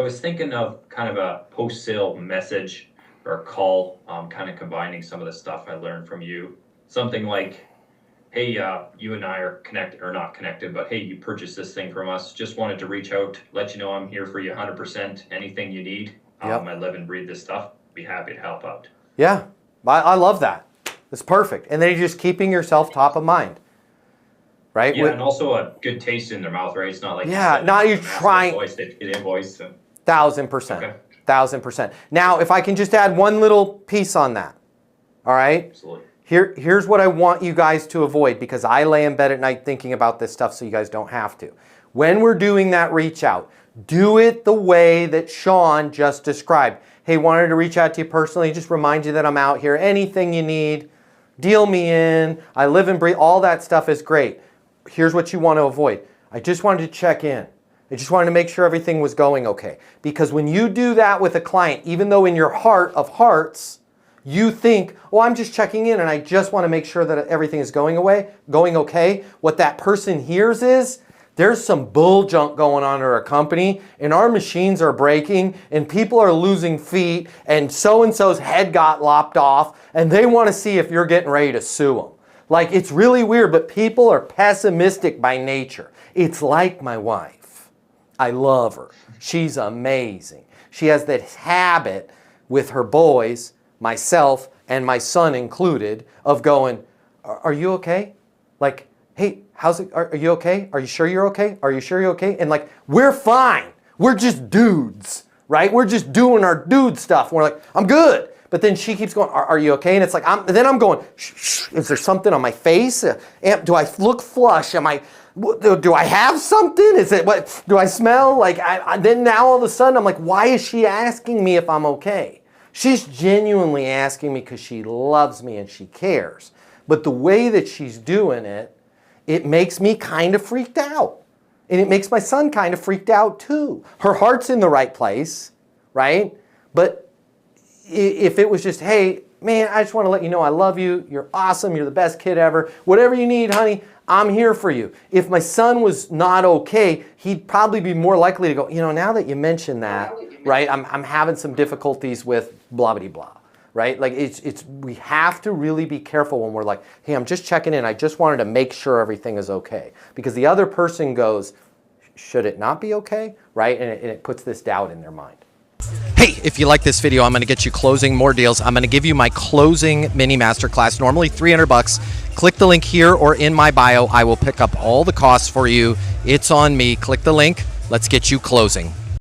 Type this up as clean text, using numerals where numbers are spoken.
was thinking of kind of a post-sale message or call, kind of combining some of the stuff I learned from you. Something like, hey, you and I are connected, or not connected, but hey, you purchased this thing from us. Just wanted to reach out, let you know I'm here for you 100%. Anything you need. I live and breathe this stuff. Be happy to help out. Yeah, I love that. It's perfect. And then you're just keeping yourself top of mind. Right? Yeah, and also a good taste in their mouth, right? It's not like you're trying. Invoice, they get invoiced. 1000%. Okay. 1000%. Now, if I can just add one little piece on that. All right? Absolutely. Here's what I want you guys to avoid, because I lay in bed at night thinking about this stuff so you guys don't have to. When we're doing that reach out, do it the way that Sean just described. Hey, wanted to reach out to you personally, just remind you that I'm out here. Anything you need, deal me in. I live and breathe. All that stuff is great. Here's what you want to avoid. I just wanted to check in. I just wanted to make sure everything was going okay. Because when you do that with a client, even though in your heart of hearts, you think, oh, I'm just checking in and I just want to make sure that everything is going okay. What that person hears is, there's some bull junk going on in our company and our machines are breaking and people are losing feet and so-and-so's head got lopped off and they want to see if you're getting ready to sue them. Like, it's really weird, but people are pessimistic by nature. It's like my wife. I love her. She's amazing. She has this habit with her boys, myself, and my son included, of going, are you okay? Like, hey, how's it? Are you okay? Are you sure you're okay? Are you sure you're okay? And like, we're fine. We're just dudes, right? We're just doing our dude stuff. We're like, I'm good. But then she keeps going, are you okay? And it's like, then I'm going, shh, is there something on my face? Do I look flush? Do I have something? Is it, what, do I smell? Like, then now all of a sudden I'm like, why is she asking me if I'm okay? She's genuinely asking me because she loves me and she cares. But the way that she's doing it, it makes me kind of freaked out. And it makes my son kind of freaked out too. Her heart's in the right place, right? But if it was just, hey, man, I just want to let you know I love you. You're awesome. You're the best kid ever. Whatever you need, honey, I'm here for you. If my son was not okay, he'd probably be more likely to go, you know, now that you mention that, right, I'm having some difficulties with blah, blah, blah, right? Like, we have to really be careful when we're like, hey, I'm just checking in. I just wanted to make sure everything is okay. Because the other person goes, should it not be okay, right? And it puts this doubt in their mind. Hey, if you like this video, I'm going to get you closing more deals. I'm going to give you my closing mini masterclass, normally $300. Click the link here or in my bio. I will pick up all the costs for you. It's on me. Click the link. Let's get you closing.